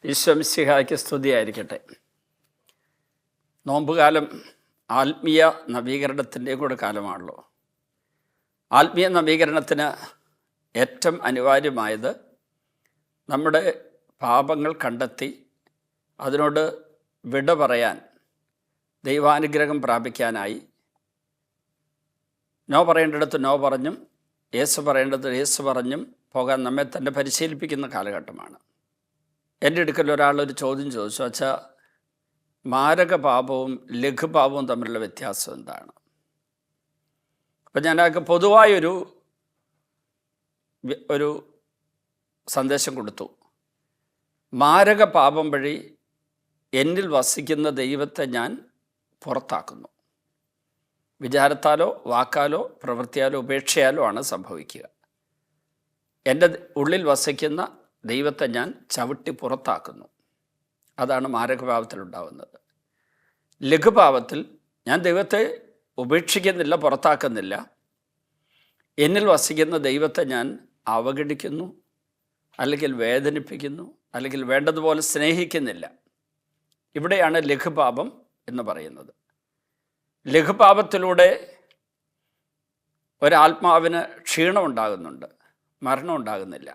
ഈശോ മിശിഹായ്ക്ക് സ്തുതിയായിരിക്കട്ടെ. നോമ്പുകാലം ആത്മീയ നവീകരണത്തിൻ്റെയും കൂടെ കാലമാണല്ലോ. ആത്മീയ നവീകരണത്തിന് ഏറ്റവും അനിവാര്യമായത് നമ്മുടെ പാപങ്ങൾ കണ്ടെത്തി അതിനോട് വിട പറയാൻ, ദൈവാനുഗ്രഹം പ്രാപിക്കാനായി നോ പറയേണ്ടിടത്ത് നോ പറഞ്ഞും യേശു പറയേണ്ടത് യേശു പറഞ്ഞും പോകാൻ നമ്മെ തന്നെ പരിശീലിപ്പിക്കുന്ന കാലഘട്ടമാണ്. എൻ്റെ അടുക്കൽ ഒരാളൊരു ചോദ്യം ചോദിച്ചു, വച്ചാൽ മാരക പാപവും ലഘുപാപവും തമ്മിലുള്ള വ്യത്യാസം എന്താണ്? അപ്പം ഞാനൊക്കെ പൊതുവായൊരു സന്ദേശം കൊടുത്തു. മാരക പാപം വഴി എന്നിൽ വസിക്കുന്ന ദൈവത്തെ ഞാൻ പുറത്താക്കുന്നു. വിചാരത്താലോ വാക്കാലോ പ്രവൃത്തിയാലോ ഉപേക്ഷയാലോ ആണ് സംഭവിക്കുക. എൻ്റെ ഉള്ളിൽ വസിക്കുന്ന ദൈവത്തെ ഞാൻ ചവിട്ടി പുറത്താക്കുന്നു. അതാണ് മാരകപാപത്തിലുണ്ടാവുന്നത്. ലഘുപാപത്തിൽ ഞാൻ ദൈവത്തെ ഉപേക്ഷിക്കുന്നില്ല, പുറത്താക്കുന്നില്ല. എന്നിൽ വസിക്കുന്ന ദൈവത്തെ ഞാൻ അവഗണിക്കുന്നു, അല്ലെങ്കിൽ വേദനിപ്പിക്കുന്നു, അല്ലെങ്കിൽ വേണ്ടതുപോലെ സ്നേഹിക്കുന്നില്ല. ഇവിടെയാണ് ലഘുപാപം എന്ന് പറയുന്നത്. ലഘുപാപത്തിലൂടെ ഒരാത്മാവിന് ക്ഷീണം ഉണ്ടാകുന്നുണ്ട്, മരണം ഉണ്ടാകുന്നില്ല.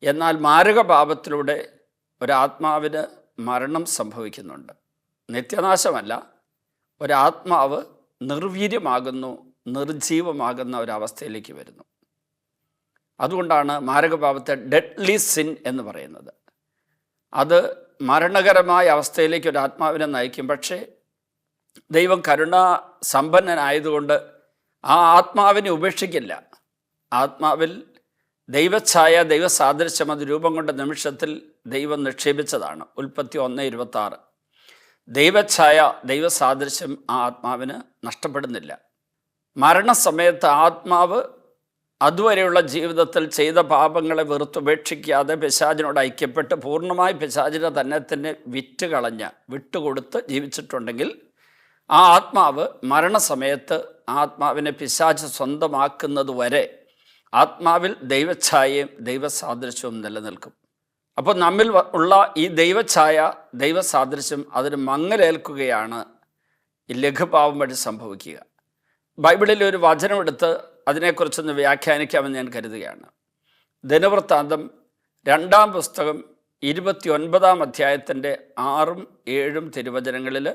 എന്നാൽ മാരകപാപത്തിലൂടെ ഒരാത്മാവിന് മരണം സംഭവിക്കുന്നുണ്ട്. നിത്യനാശമല്ല, ഒരാത്മാവ് നിർവീര്യമാകുന്നു, നിർജീവമാകുന്ന ഒരവസ്ഥയിലേക്ക് വരുന്നു. അതുകൊണ്ടാണ് മാരകപാപത്തെ ഡെഡ്ലി സിൻ എന്ന് പറയുന്നത്. അത് മരണകരമായ അവസ്ഥയിലേക്ക് ഒരു ആത്മാവിനെ നയിക്കും. പക്ഷേ ദൈവം കരുണാസമ്പന്നനായതുകൊണ്ട് ആ ആത്മാവിനെ ഉപേക്ഷിക്കില്ല. ആത്മാവിൽ ദൈവഛായ, ദൈവസാദൃശ്യം അത് രൂപം കൊണ്ട നിമിഷത്തിൽ ദൈവം നിക്ഷേപിച്ചതാണ്. ഉൽപ്പത്തി 1:26. ദൈവഛായ, ദൈവസാദൃശ്യം ആ ആത്മാവിന് നഷ്ടപ്പെടുന്നില്ല. മരണസമയത്ത് ആത്മാവ് അതുവരെയുള്ള ജീവിതത്തിൽ ചെയ്ത പാപങ്ങളെ വെറുത്തുപേക്ഷിക്കാതെ പിശാചിനോട് ഐക്യപ്പെട്ട് പൂർണ്ണമായി പിശാചിനെ തന്നെ വിട്ടുകൊടുത്ത് ജീവിച്ചിട്ടുണ്ടെങ്കിൽ ആ ആത്മാവ് മരണസമയത്ത് ആത്മാവിനെ പിശാച് സ്വന്തമാക്കുന്നത് വരെ ആത്മാവിൽ ദൈവഛായയും ദൈവസാദൃശ്യവും നിലനിൽക്കും. അപ്പോൾ നമ്മിൽ ഉള്ള ഈ ദൈവഛായ, ദൈവസാദൃശ്യം അതിന് മങ്ങലേൽക്കുകയാണ് ഈ ലഘുപാപം വഴി സംഭവിക്കുക. ബൈബിളിൽ ഒരു വചനമെടുത്ത് അതിനെക്കുറിച്ചൊന്ന് വ്യാഖ്യാനിക്കാമെന്ന് ഞാൻ കരുതുകയാണ്. ദിനവൃത്താന്തം 2-ാം പുസ്തകം 29-ാം അധ്യായത്തിൻ്റെ 6-7 തിരുവചനങ്ങളിൽ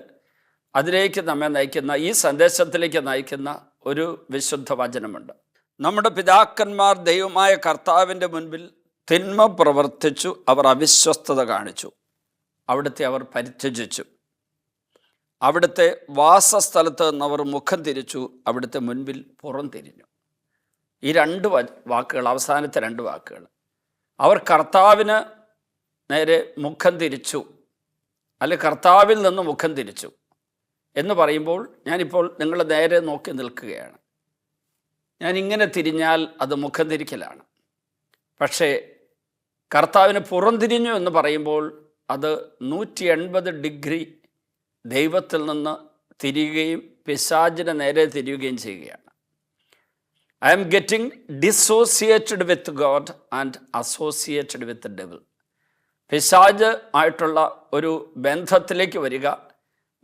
അതിലേക്ക് നമ്മെ നയിക്കുന്ന, ഈ സന്ദേശത്തിലേക്ക് നയിക്കുന്ന ഒരു വിശുദ്ധ വചനമുണ്ട്. നമ്മുടെ പിതാക്കന്മാർ ദൈവമായ കർത്താവിൻ്റെ മുൻപിൽ തിന്മ പ്രവർത്തിച്ചു, അവർ അവിശ്വസ്തത കാണിച്ചു, അവിടുത്തെ അവർ പരിത്യജിച്ചു. അവിടുത്തെ വാസസ്ഥലത്ത് നിന്നവർ മുഖം തിരിച്ചു, അവിടുത്തെ മുൻപിൽ പുറം തിരിഞ്ഞു. ഈ 2 വാക്കുകൾ, അവസാനത്തെ 2 വാക്കുകൾ, അവർ കർത്താവിന് നേരെ മുഖം തിരിച്ചു, അല്ലെ കർത്താവിൽ നിന്ന് മുഖം തിരിച്ചു എന്ന് പറയുമ്പോൾ ഞാനിപ്പോൾ നിങ്ങളെ നേരെ നോക്കി നിൽക്കുകയാണ്. ഞാൻ ഇങ്ങനെ തിരിഞ്ഞാൽ അത് മുഖം തിരിക്കലാണ്. പക്ഷേ കർത്താവിന് പുറംതിരിഞ്ഞു എന്ന് പറയുമ്പോൾ അത് 180 ഡിഗ്രി ദൈവത്തിൽ നിന്ന് തിരിയുകയും പിശാചിന് നേരെ തിരിയുകയും ചെയ്യുകയാണ്. I am getting dissociated with God and associated with devil. പിശാച് ആയിട്ടുള്ള ഒരു ബന്ധത്തിലേക്ക് വരിക,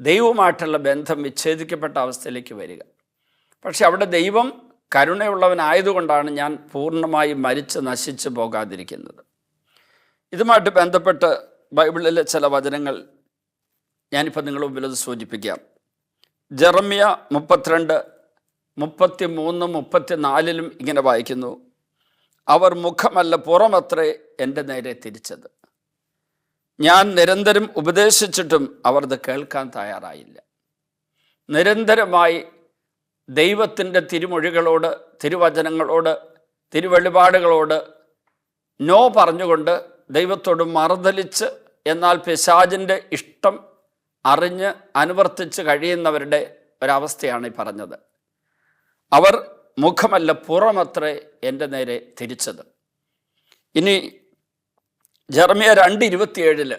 ദൈവവുമായിട്ടുള്ള ബന്ധം വിച്ഛേദിക്കപ്പെട്ട അവസ്ഥയിലേക്ക് വരിക. പക്ഷെ അവിടെ ദൈവം കരുണയുള്ളവനായതുകൊണ്ടാണ് ഞാൻ പൂർണ്ണമായി മരിച്ച് നശിച്ചു പോകാതിരിക്കുന്നത്. ഇതുമായിട്ട് ബന്ധപ്പെട്ട് ബൈബിളിലെ ചില വചനങ്ങൾ ഞാനിപ്പോൾ നിങ്ങളുടെ മുമ്പിൽ അത് സൂചിപ്പിക്കാം. ജെറമ്യ 32, 33, 34 ഇങ്ങനെ വായിക്കുന്നു: അവർ മുഖമല്ല പുറമത്രേ എൻ്റെ നേരെ തിരിച്ചത്. ഞാൻ നിരന്തരം ഉപദേശിച്ചിട്ടും അവർ അത് കേൾക്കാൻ തയ്യാറായില്ല. നിരന്തരമായി ദൈവത്തിൻ്റെ തിരുമൊഴികളോട്, തിരുവചനങ്ങളോട്, തിരുവെളിപാടുകളോട് നോ പറഞ്ഞുകൊണ്ട് ദൈവത്തോട് മറുതലിച്ച്, എന്നാൽ പിശാചിൻ്റെ ഇഷ്ടം അറിഞ്ഞ് അനുവർത്തിച്ച് കഴിയുന്നവരുടെ ഒരവസ്ഥയാണ് ഈ പറഞ്ഞത്. അവർ മുഖമല്ല പുറമത്രേ എൻ്റെ നേരെ തിരിച്ചത്. ഇനി ജെറമ്യ 2:27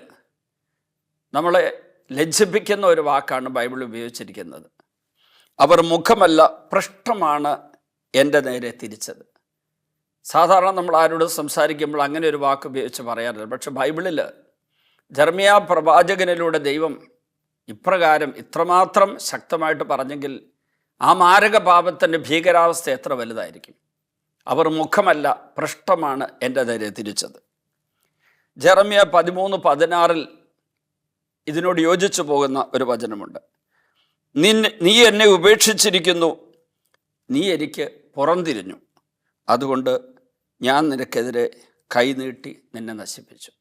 നമ്മളെ ലജ്ജിപ്പിക്കുന്ന ഒരു വാക്കാണ് ബൈബിൾ ഉപയോഗിച്ചിരിക്കുന്നത്. അവർ മുഖമല്ല പൃഷ്ഠമാണ് എൻ്റെ നേരെ തിരിച്ചത്. സാധാരണ നമ്മൾ ആരോട് സംസാരിക്കുമ്പോൾ അങ്ങനെ ഒരു വാക്ക് ഉപയോഗിച്ച് പറയാറില്ല. പക്ഷെ ബൈബിളിൽ ജെറമ്യാ പ്രവാചകനിലൂടെ ദൈവം ഇപ്രകാരം ഇത്രമാത്രം ശക്തമായിട്ട് പറഞ്ഞെങ്കിൽ ആ മാരക പാപത്തിൻ്റെ ഭീകരാവസ്ഥ എത്ര വലുതായിരിക്കും. അവർ മുഖമല്ല പൃഷ്ഠമാണ് എൻ്റെ നേരെ തിരിച്ചത്. ജെറമ്യാ 13:16 ഇതിനോട് യോജിച്ചു പോകുന്ന ഒരു വചനമുണ്ട്. നീ എന്നെ ഉപേക്ഷിച്ചിരിക്കുന്നു, നീ എനിക്ക് പുറംതിരിഞ്ഞു, അതുകൊണ്ട് ഞാൻ നിനക്കെതിരെ കൈനീട്ടി നിന്നെ നശിപ്പിച്ചു.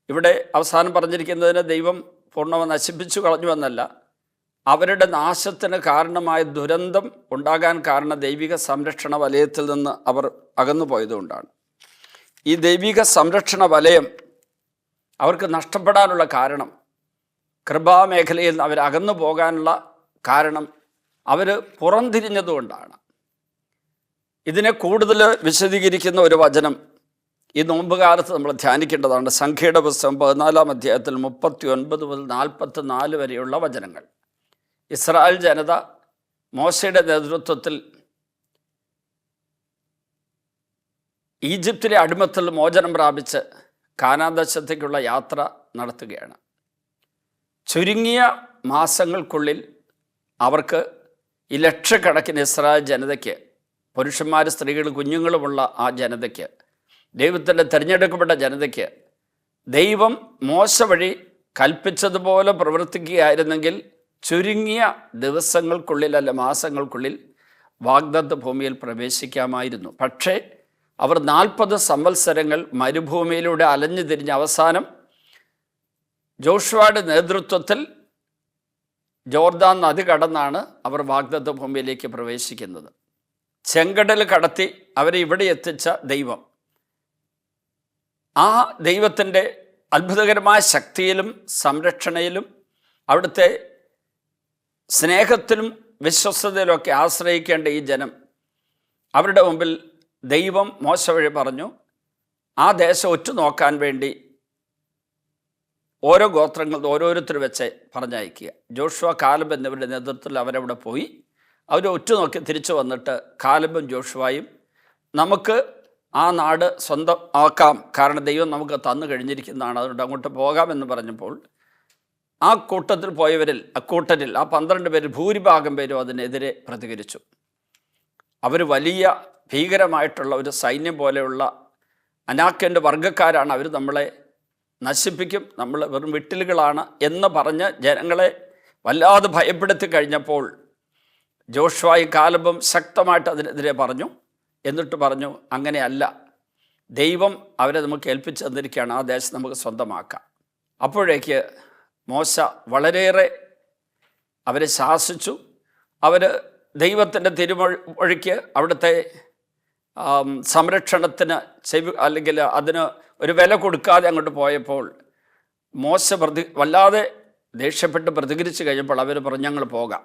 ഇവിടെ അവസാനം പറഞ്ഞിരിക്കുന്നതിന് ദൈവം പൂർണ്ണമായി നശിപ്പിച്ചു കളഞ്ഞു എന്നല്ല, അവരുടെ നാശത്തിന് കാരണമായ ദുരന്തം ഉണ്ടാകാൻ കാരണം ദൈവിക സംരക്ഷണ വലയത്തിൽ നിന്ന് അവർ അകന്നു പോയതുകൊണ്ടാണ്. ഈ ദൈവിക സംരക്ഷണ വലയം അവർക്ക് നഷ്ടപ്പെടാനുള്ള കാരണം, കൃപാമേഖലയിൽ നിന്ന് അവർ അകന്നു പോകാനുള്ള കാരണം അവർ പുറംതിരിഞ്ഞതുകൊണ്ടാണ്. ഇതിനെ കൂടുതൽ വിശദീകരിക്കുന്ന ഒരു വചനം ഈ നോമ്പ് കാലത്ത് നമ്മൾ ധ്യാനിക്കേണ്ടതാണ്. സംഖ്യയുടെ പുസ്തകം 14-ാം അധ്യായത്തിൽ 39 മുതൽ 44 വരെയുള്ള വചനങ്ങൾ. ഇസ്രായേൽ ജനത മോശയുടെ നേതൃത്വത്തിൽ ഈജിപ്തിലെ അടിമത്തിൽ മോചനം പ്രാപിച്ച് കാനാൻ ദേശത്തേക്കുള്ള യാത്ര നടത്തുകയാണ്. ചുരുങ്ങിയ മാസങ്ങൾക്കുള്ളിൽ അവർക്ക് ഈ ലക്ഷക്കണക്കിന് ഇസ്രായേൽ ജനതയ്ക്ക്, പുരുഷന്മാർ, സ്ത്രീകൾ, കുഞ്ഞുങ്ങളുമുള്ള ആ ജനതയ്ക്ക്, ദൈവത്തിൻ്റെ തിരഞ്ഞെടുക്കപ്പെട്ട ജനതയ്ക്ക് ദൈവം മോശ വഴി കൽപ്പിച്ചതുപോലെ പ്രവർത്തിക്കുകയായിരുന്നെങ്കിൽ ചുരുങ്ങിയ ദിവസങ്ങൾക്കുള്ളിൽ അല്ല മാസങ്ങൾക്കുള്ളിൽ വാഗ്ദത്ത ഭൂമിയിൽ പ്രവേശിക്കാമായിരുന്നു. പക്ഷേ അവർ 40 സംവത്സരങ്ങൾ മരുഭൂമിയിലൂടെ അലഞ്ഞു തിരിഞ്ഞ് അവസാനം ജോഷുവയുടെ നേതൃത്വത്തിൽ ജോർദാൻ നദി കടന്നാണ് അവർ വാഗ്ദത്ത ഭൂമിയിലേക്ക് പ്രവേശിക്കുന്നത്. ചെങ്കടൽ കടത്തി അവരെ ഇവിടെ എത്തിച്ച ദൈവം, ആ ദൈവത്തിൻ്റെ അത്ഭുതകരമായ ശക്തിയിലും സംരക്ഷണയിലും അവിടുത്തെ സ്നേഹത്തിലും വിശ്വസ്തതയിലുമൊക്കെ ആശ്രയിക്കേണ്ട ഈ ജനം, അവരുടെ മുമ്പിൽ ദൈവം മോശ വഴി പറഞ്ഞു ആ ദേശം ഒറ്റുനോക്കാൻ വേണ്ടി ഓരോ ഗോത്രങ്ങൾ ഓരോരുത്തർ വെച്ച് പറഞ്ഞയക്കുക. ജോഷുവ, കാലബ് എന്നിവരുടെ നേതൃത്വത്തിൽ അവരവിടെ പോയി. അവർ ഒറ്റുനോക്കി തിരിച്ചു വന്നിട്ട് കാലബും ജോഷുവയും നമുക്ക് ആ നാട് സ്വന്തം ആക്കാം, കാരണം ദൈവം നമുക്ക് തന്നു കഴിഞ്ഞിരിക്കുന്നതാണ്, അതുകൊണ്ട് അങ്ങോട്ട് പോകാമെന്ന് പറഞ്ഞപ്പോൾ ആ കൂട്ടത്തിൽ പോയവരിൽ ആ 12 പേരിൽ ഭൂരിഭാഗം പേരും അതിനെതിരെ പ്രതികരിച്ചു. അവർ വലിയ ഭീകരമായിട്ടുള്ള ഒരു സൈന്യം പോലെയുള്ള അനാക്കിൻ്റെ വർഗ്ഗക്കാരാണ്, അവർ നമ്മളെ നശിപ്പിക്കും, നമ്മൾ വെറും വിട്ടിലുകളാണ് എന്ന് പറഞ്ഞ് ജനങ്ങളെ വല്ലാതെ ഭയപ്പെടുത്തി കഴിഞ്ഞപ്പോൾ ജോഷുവയും കാലബും ശക്തമായിട്ട് അതിനെതിരെ പറഞ്ഞു. എന്നിട്ട് പറഞ്ഞു, അങ്ങനെയല്ല, ദൈവം അവരെ നമുക്ക് ഏൽപ്പിച്ചു തന്നിരിക്കുകയാണ്, ആ ദേശം നമുക്ക് സ്വന്തമാക്കാം. അപ്പോഴേക്ക് മോശ വളരെയേറെ അവരെ ശാസിച്ചു. അവർ ദൈവത്തിൻ്റെ തിരുമൊഴിക്ക് അവിടുത്തെ സംരക്ഷണത്തിന് അല്ലെങ്കിൽ അതിന് ഒരു വില കൊടുക്കാതെ അങ്ങോട്ട് പോയപ്പോൾ മോശ വല്ലാതെ ദേഷ്യപ്പെട്ട് പ്രതികരിച്ച് കഴിഞ്ഞപ്പോൾ അവർ പറഞ്ഞു, ഞങ്ങൾ പോകാം.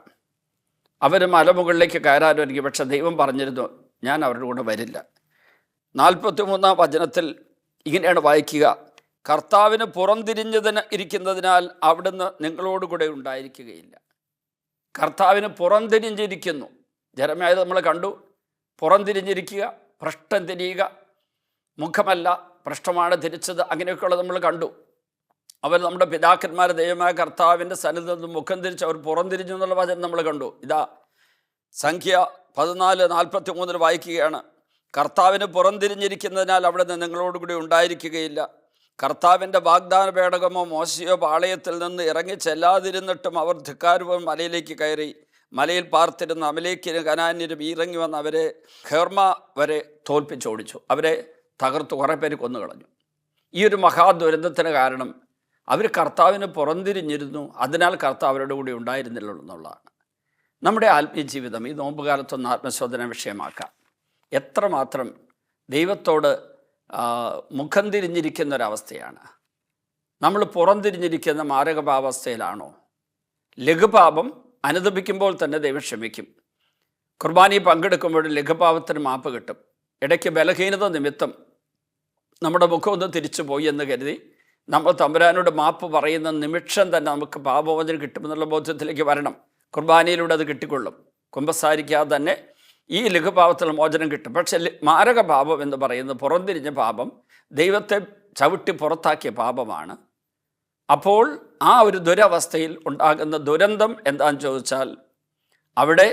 അവർ മലമുകളിലേക്ക് കയറാൻ ഒരുങ്ങി. പക്ഷെ ദൈവം പറഞ്ഞിരുന്നു, ഞാൻ അവരുടെ കൂടെ വരില്ല. 43-ാം വചനത്തിൽ ഇങ്ങനെയാണ് വായിക്കുക, കർത്താവിന് ഇരിക്കുന്നതിനാൽ അവിടുന്ന് നിങ്ങളോട് കൂടെ ഉണ്ടായിരിക്കുകയില്ല. കർത്താവിന് പുറംതിരിഞ്ഞിരിക്കുന്നു. ജെറമ്യായത് നമ്മൾ കണ്ടു. പുറംതിരിഞ്ഞിരിക്കുക, പൃഷ്ഠം തിരിയുക, മുഖമല്ല പൃഷ്ഠമാണ് തിരിച്ചത്, അങ്ങനെയൊക്കെയുള്ളത് നമ്മൾ കണ്ടു. അവർ നമ്മുടെ പിതാക്കന്മാർ ദൈവമായ കർത്താവിൻ്റെ സന്നിധിയിൽ നിന്ന് മുഖം തിരിച്ച് അവർ പുറംതിരിഞ്ഞു എന്നുള്ള വചനം നമ്മൾ കണ്ടു. ഇതാ സംഖ്യ 14:43 വായിക്കുകയാണ്, കർത്താവിന് പുറംതിരിഞ്ഞിരിക്കുന്നതിനാൽ അവിടെ നിന്ന് നിങ്ങളോടുകൂടി ഉണ്ടായിരിക്കുകയില്ല. കർത്താവിൻ്റെ വാഗ്ദാന പേടകമോ മോശയോ പാളയത്തിൽ നിന്ന് ഇറങ്ങി ചെല്ലാതിരുന്നിട്ടും അവർ ധിക്കാരൂപം മലയിലേക്ക് കയറി. മലയിൽ പാർത്തിരുന്ന അമലേക്കിനും കനാന്യരും ഇറങ്ങി വന്ന് അവരെ ഖേർമ വരെ തോൽപ്പിച്ചോടിച്ചു. അവരെ തകർത്ത് കുറേ പേര് കൊന്നുകളഞ്ഞു. ഈ ഒരു മഹാദുരന്തത്തിന് കാരണം അവർ കർത്താവിന് പുറംതിരിഞ്ഞിരുന്നു, അതിനാൽ കർത്താവ് അവരുടെ കൂടി ഉണ്ടായിരുന്നില്ല എന്നുള്ളതാണ്. നമ്മുടെ ആത്മീയ ജീവിതം ഈ നോമ്പുകാലത്തൊന്ന് ആത്മശോധന വിഷയമാക്കാം. എത്രമാത്രം ദൈവത്തോട് മുഖം തിരിഞ്ഞിരിക്കുന്ന ഒരവസ്ഥയാണ്. നമ്മൾ പുറംതിരിഞ്ഞിരിക്കുന്ന മാരകഭാവാവസ്ഥയിലാണോ? ലഘുപാപം അനുദപിക്കുമ്പോൾ തന്നെ ദൈവം ക്ഷമിക്കും. കുർബാനയിൽ പങ്കെടുക്കുമ്പോൾ ലഘുപാപത്തിന് മാപ്പ് കിട്ടും. ഇടയ്ക്ക് ബലഹീനത നിമിത്തം നമ്മുടെ മുഖം ഒന്ന് തിരിച്ചു പോയി എന്ന് കരുതി നമ്മൾ തമ്പുരാനോട് മാപ്പ് പറയുന്ന നിമിഷം തന്നെ നമുക്ക് പാപമോചനം കിട്ടുമെന്നുള്ള ബോധ്യത്തിലേക്ക് വരണം. കുർബാനയിലൂടെ അത് കിട്ടിക്കൊള്ളും. കുമ്പസാരിക്കാതെ തന്നെ ഈ ലഘുപാപത്തിൽ മോചനം കിട്ടും. പക്ഷെ മാരക പാപം എന്ന് പറയുന്നത് പുറംതിരിഞ്ഞ പാപം, ദൈവത്തെ ചവിട്ടി പുറത്താക്കിയ പാപമാണ്. അപ്പോൾ ആ ഒരു ദുരവസ്ഥയിൽ ഉണ്ടാകുന്ന ദുരന്തം എന്താണെന്ന് ചോദിച്ചാൽ അവിടെ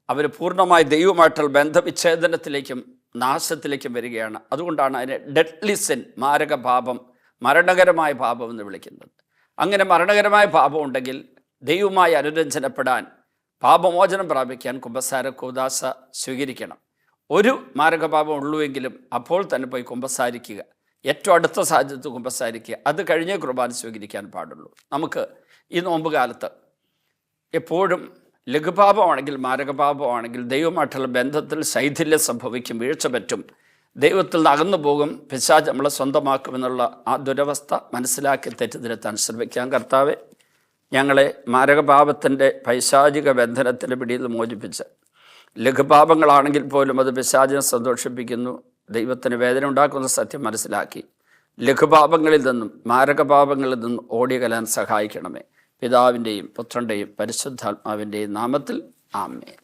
അവർ പൂർണ്ണമായി ദൈവമായിട്ടുള്ള ബന്ധവിച്ഛേദനത്തിലേക്കും നാശത്തിലേക്കും വരികയാണ്. അതുകൊണ്ടാണ് അതിനെ ഡെഡ്ലി സിൻ, മാരക പാപം, മരണകരമായ പാപം എന്ന് വിളിക്കുന്നത്. അങ്ങനെ മരണകരമായ പാപം ഉണ്ടെങ്കിൽ ദൈവവുമായി അനുരഞ്ജനപ്പെടാൻ, പാപമോചനം പ്രാപിക്കാൻ കുമ്പസാര കൂദാശ സ്വീകരിക്കണം. ഒരു മാരകപാപം ഉള്ളുവെങ്കിലും അപ്പോൾ തന്നെ പോയി കുമ്പസാരിക്കുക. ഏറ്റവും അടുത്ത സാഹചര്യത്തിൽ കുമ്പസാരിക്കുക. അത് കഴിഞ്ഞേ കുർബാന സ്വീകരിക്കാൻ പാടുള്ളൂ. നമുക്ക് ഈ നോമ്പ് കാലത്ത് എപ്പോഴും ലഘുപാപമാണെങ്കിൽ മാരകപാപമാണെങ്കിൽ ദൈവമായിട്ടുള്ള ബന്ധത്തിൽ ശൈഥില്യം സംഭവിക്കും, വീഴ്ച പറ്റും, ദൈവത്തിൽ നിന്ന് അകന്നു പോകും, പിശാച് നമ്മളെ സ്വന്തമാക്കുമെന്നുള്ള ആ ദുരവസ്ഥ മനസ്സിലാക്കി തെറ്റിദ്ധരുത്താൻ ശ്രമിക്കാം. കർത്താവെ, ഞങ്ങളെ മാരകപാപത്തിൻ്റെ പൈശാചിക ബന്ധനത്തിൻ്റെ പിടിയിൽ മോചിപ്പിച്ച്, ലഘുപാപങ്ങളാണെങ്കിൽ പോലും അത് പിശാചിനെ സന്തോഷിപ്പിക്കുന്നു, ദൈവത്തിന് വേദന ഉണ്ടാക്കുന്ന സത്യം മനസ്സിലാക്കി ലഘുപാപങ്ങളിൽ നിന്നും മാരകപാപങ്ങളിൽ നിന്നും ഓടിയകലാൻ സഹായിക്കണമേ. പിതാവിൻ്റെയും പുത്രൻ്റെയും പരിശുദ്ധാത്മാവിൻ്റെയും നാമത്തിൽ ആമേൻ.